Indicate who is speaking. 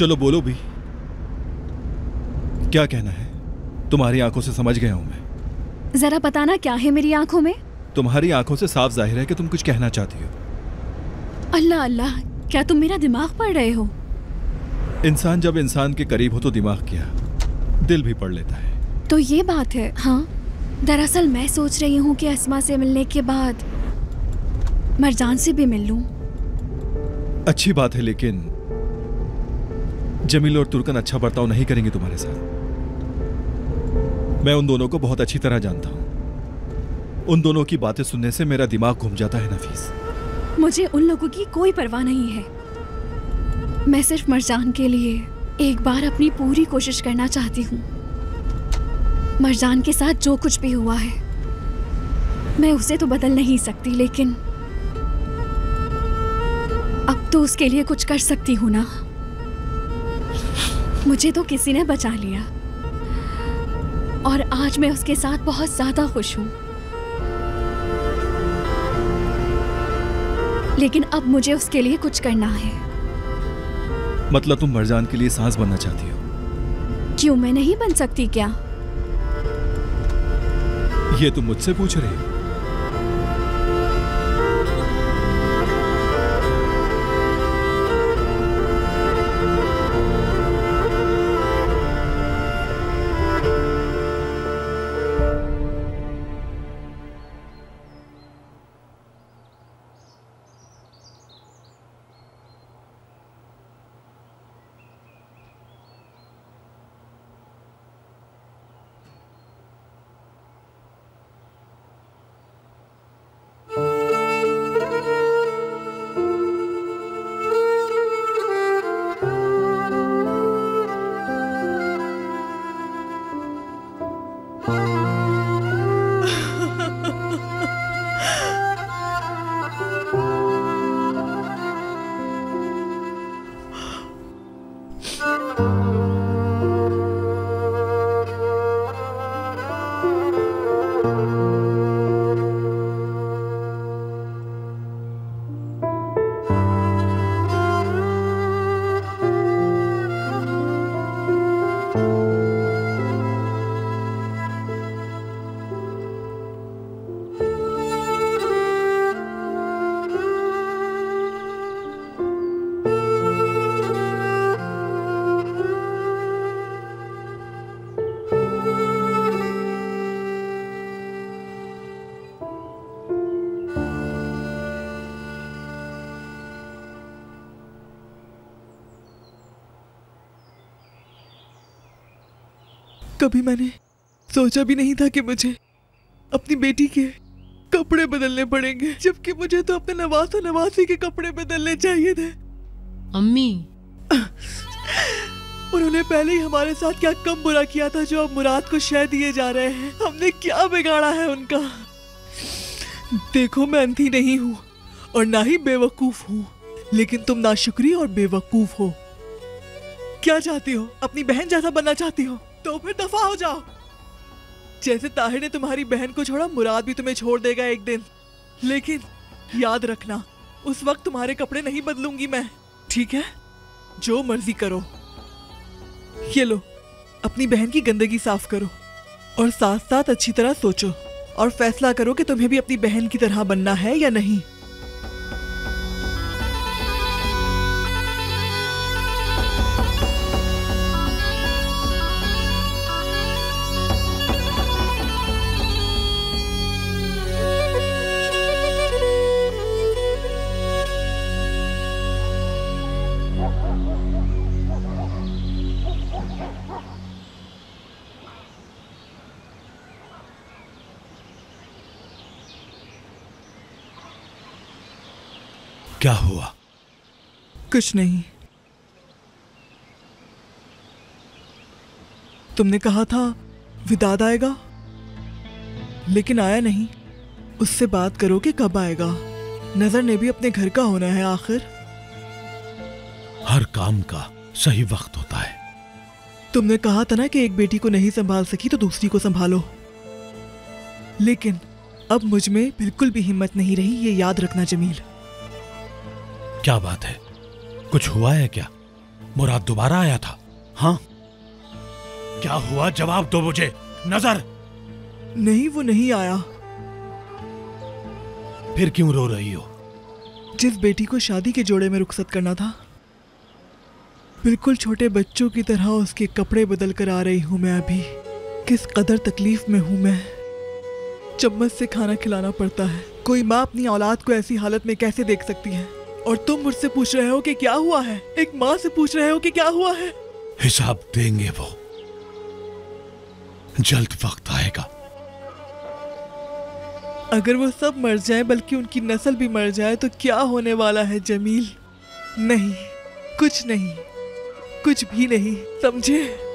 Speaker 1: चलो बोलो भी, क्या कहना है? तुम्हारी आंखों से समझ गया हूं मैं।
Speaker 2: जरा बताना क्या है मेरी आंखों में?
Speaker 1: तुम्हारी आंखों से साफ जाहिर है कि तुम कुछ कहना चाहती हो।
Speaker 2: अल्लाह अल्लाह, क्या तुम मेरा दिमाग पढ़ रहे हो?
Speaker 1: इंसान जब इंसान के करीब हो तो दिमाग क्या, दिल भी पढ़ लेता है।
Speaker 2: तो ये बात है। हाँ, दरअसल मैं सोच रही हूँ कि अस्मा से मिलने के बाद मरजान से भी मिल लूं।
Speaker 1: अच्छी बात है, लेकिन जमील और तुर्कन अच्छा बर्ताव नहीं करेंगे तुम्हारे साथ। मैं उन दोनों को बहुत अच्छी तरह जानता हूं। उन दोनों की बातें सुनने से मेरा दिमाग घूम जाता है नफीस।
Speaker 2: मुझे उन लोगों की कोई परवाह नहीं है। मैं सिर्फ मरजान के लिए एक बार अपनी पूरी कोशिश करना चाहती हूँ। मरजान के साथ जो कुछ भी हुआ है मैं उसे तो बदल नहीं सकती, लेकिन अब तो उसके लिए कुछ कर सकती हूँ ना। मुझे तो किसी ने बचा लिया और आज मैं उसके साथ बहुत ज्यादा खुश हूँ। लेकिन अब मुझे उसके लिए कुछ करना है।
Speaker 1: मतलब तुम मरजान के लिए सांस बनना चाहती हो?
Speaker 2: क्यों, मैं नहीं बन सकती क्या?
Speaker 1: ये तुम मुझसे पूछ रही हो?
Speaker 3: कभी मैंने सोचा भी नहीं था कि मुझे अपनी बेटी के कपड़े बदलने पड़ेंगे, जबकि मुझे तो अपने नवाज और नवासी के कपड़े बदलने चाहिए थे।
Speaker 4: अम्मी,
Speaker 3: उन्होंने पहले ही हमारे साथ क्या कम बुरा किया था जो अब मुराद को शह दिए जा रहे हैं। हमने क्या बिगाड़ा है उनका? देखो, मैं अंधी नहीं हूँ और ना ही बेवकूफ हूँ, लेकिन तुम नाशुक्री और बेवकूफ हो। क्या चाहती हो? अपनी बहन जैसा बनना चाहती हो? तो फिर दफा हो जाओ। जैसे ताहिर ने तुम्हारी बहन को छोड़ा, मुराद भी तुम्हें छोड़ देगा एक दिन। लेकिन याद रखना, उस वक्त तुम्हारे कपड़े नहीं बदलूंगी मैं, ठीक है? जो मर्जी करो। ये लो, अपनी बहन की गंदगी साफ करो और साथ साथ अच्छी तरह सोचो और फैसला करो कि तुम्हें भी अपनी बहन की तरह बनना है या नहीं।
Speaker 1: क्या हुआ?
Speaker 3: कुछ नहीं। तुमने कहा था विदाद आएगा, लेकिन आया नहीं। उससे बात करो कि कब आएगा। नजर ने भी अपने घर का होना है आखिर।
Speaker 1: हर काम का सही वक्त होता है।
Speaker 3: तुमने कहा था ना कि एक बेटी को नहीं संभाल सकी तो दूसरी को संभालो, लेकिन अब मुझ में बिल्कुल भी हिम्मत नहीं रही, ये याद रखना जमील।
Speaker 1: क्या बात है? कुछ हुआ है क्या?
Speaker 4: मुराद दोबारा आया था?
Speaker 5: हाँ।
Speaker 4: क्या हुआ, जवाब दो मुझे। नजर।
Speaker 3: नहीं, वो नहीं आया।
Speaker 4: फिर क्यों रो रही हो?
Speaker 3: जिस बेटी को शादी के जोड़े में रुखसत करना था, बिल्कुल छोटे बच्चों की तरह उसके कपड़े बदल कर आ रही हूं मैं अभी। किस कदर तकलीफ में हूं मैं। चम्मच से खाना खिलाना पड़ता है। कोई माँ अपनी औलाद को ऐसी हालत में कैसे देख सकती है? और तुम मुझसे पूछ रहे हो कि क्या हुआ है? एक माँ से पूछ रहे हो कि क्या हुआ है?
Speaker 4: हिसाब देंगे वो, जल्द वक्त आएगा।
Speaker 3: अगर वो सब मर जाए, बल्कि उनकी नस्ल भी मर जाए, तो क्या होने वाला है जमील? नहीं, कुछ नहीं, कुछ भी नहीं, समझे?